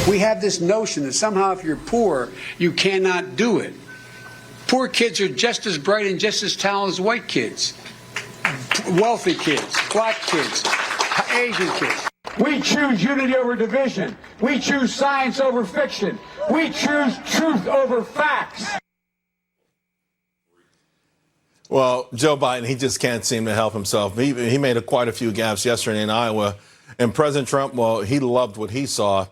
We have this notion that somehow if you're poor, you cannot do it. Poor kids are just as bright and just as talented as white kids, wealthy kids, black kids, Asian kids. We choose unity over division. We choose science over fiction. We choose truth over facts. Well, Joe Biden, he just can't seem to help himself. He made quite a few gaffes yesterday in Iowa. And President Trump, well, he loved what he saw.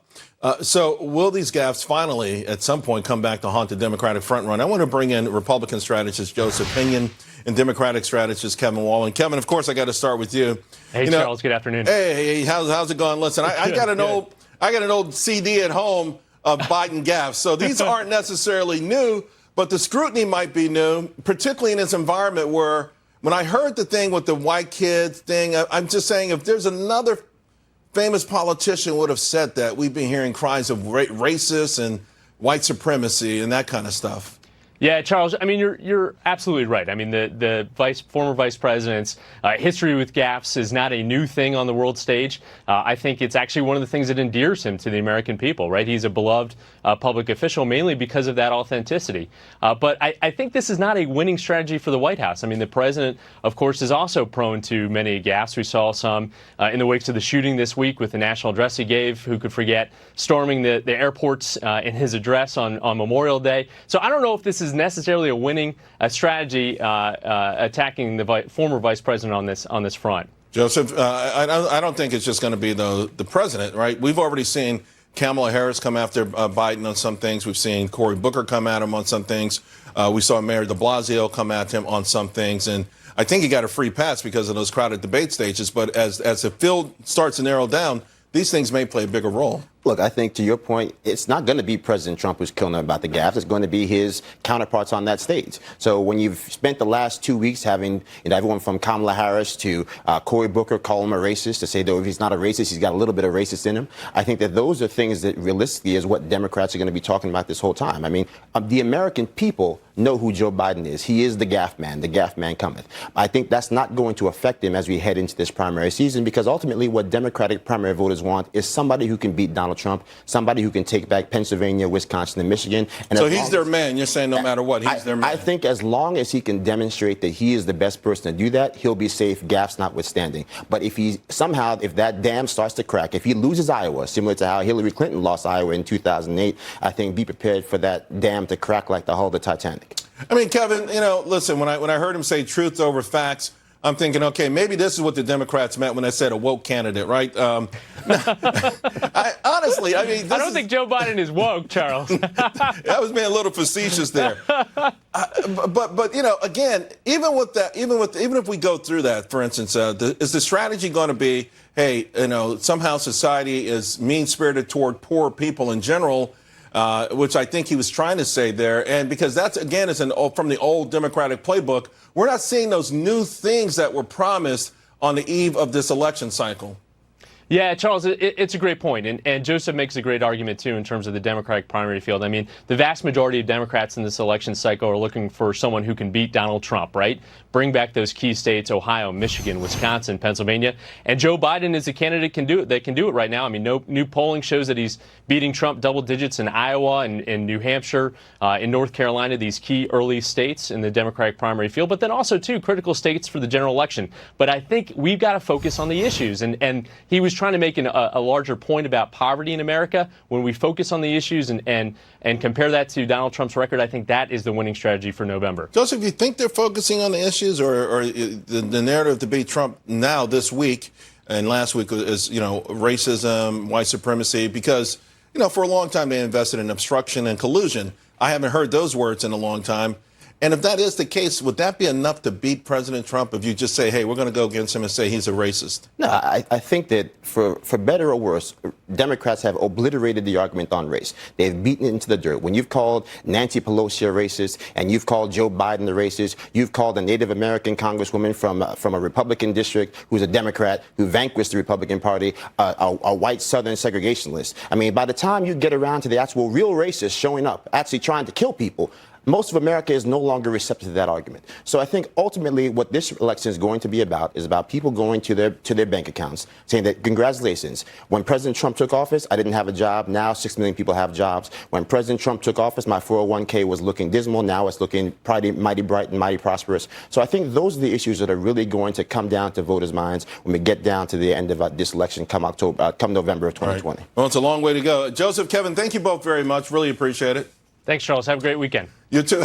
So will these gaffes finally, at some point, come back to haunt the Democratic front run? I want to bring in Republican strategist Joseph Pinion and Democratic strategist Kevin Wallen. Kevin, of course, I got to start with you. Hey, Charles. Good afternoon. Hey, how's it going? Listen, I got an old CD at home of Biden gaffes. So these aren't necessarily new, but the scrutiny might be new, particularly in this environment where, when I heard the thing with the white kids thing, I'm just saying if there's another famous politician would have said that, we've been hearing cries of racist and white supremacy and that kind of stuff. Yeah, Charles, I mean, you're absolutely right. I mean, the former vice president's history with gaffes is not a new thing on the world stage. I think it's actually one of the things that endears him to the American people, right? He's a beloved public official mainly because of that authenticity. But I think this is not a winning strategy for the White House. I mean, the president, of course, is also prone to many gaffes. We saw some in the wake of the shooting this week with the national address he gave. Who could forget storming the airports in his address on Memorial Day? So I don't know if this is necessarily a winning strategy attacking the former vice president on this front. Joseph, I don't think it's just going to be the president, right? We've already seen Kamala Harris come after Biden on some things. We've seen Cory Booker come at him on some things. We saw Mayor de Blasio come at him on some things. And I think he got a free pass because of those crowded debate stages. But as the field starts to narrow down, these things may play a bigger role. Look, I think to your point, it's not going to be President Trump who's killing them about the gaffes. It's going to be his counterparts on that stage. So when you've spent the last 2 weeks having everyone from Kamala Harris to Cory Booker call him a racist, to say, though, if he's not a racist, he's got a little bit of racist in him. I think that those are things that realistically is what Democrats are going to be talking about this whole time. I mean, the American people know who Joe Biden is. He is the gaff man. The gaff man cometh. I think that's not going to affect him as we head into this primary season, because ultimately what Democratic primary voters want is somebody who can beat Donald Trump, somebody who can take back Pennsylvania, Wisconsin, and Michigan. And so he's their man. You're saying no matter what, he's their man. I think as long as he can demonstrate that he is the best person to do that, he'll be safe, gaffes notwithstanding. But if if that dam starts to crack, if he loses Iowa, similar to how Hillary Clinton lost Iowa in 2008, I think be prepared for that dam to crack like the hull of the Titanic. I mean, Kevin, listen, when I heard him say truth over facts, I'm thinking, okay, maybe this is what the Democrats meant when they said a woke candidate, right? Honestly, I mean, I don't think Joe Biden is woke, Charles. I was being a little facetious there. But again, even if we go through that, for instance, is the strategy going to be, hey, somehow society is mean-spirited toward poor people in general? Which I think he was trying to say there. And because that's, again, is from the old Democratic playbook, we're not seeing those new things that were promised on the eve of this election cycle. Yeah, Charles, it's a great point. And Joseph makes a great argument, too, in terms of the Democratic primary field. I mean, the vast majority of Democrats in this election cycle are looking for someone who can beat Donald Trump, right? Bring back those key states, Ohio, Michigan, Wisconsin, Pennsylvania. And Joe Biden is a candidate that can do it right now. I mean, no new polling shows that he's beating Trump double digits in Iowa and in New Hampshire, in North Carolina, these key early states in the Democratic primary field, but then also, too, critical states for the general election. But I think we've got to focus on the issues. And he was trying to make a larger point about poverty in America. When we focus on the issues and compare that to Donald Trump's record, I think that is the winning strategy for November. Joseph, you think they're focusing on the issues, or the narrative to beat Trump now this week and last week is, racism, white supremacy? Because, for a long time they invested in obstruction and collusion. I haven't heard those words in a long time. And if that is the case, would that be enough to beat President Trump if you just say, hey, we're going to go against him and say he's a racist? No, I think that for better or worse, Democrats have obliterated the argument on race. They've beaten it into the dirt. When you've called Nancy Pelosi a racist and you've called Joe Biden a racist, you've called a Native American congresswoman from a Republican district who's a Democrat who vanquished the Republican Party, a white Southern segregationist. I mean, by the time you get around to the actual real racists showing up, actually trying to kill people, most of America is no longer receptive to that argument. So I think ultimately what this election is going to be about is about people going to their bank accounts saying that, congratulations, when President Trump took office, I didn't have a job. Now 6 million people have jobs. When President Trump took office, my 401k was looking dismal. Now it's looking mighty bright and mighty prosperous. So I think those are the issues that are really going to come down to voters' minds when we get down to the end of this election come November of 2020. Right. Well, it's a long way to go. Joseph, Kevin, thank you both very much. Really appreciate it. Thanks, Charles. Have a great weekend. You too.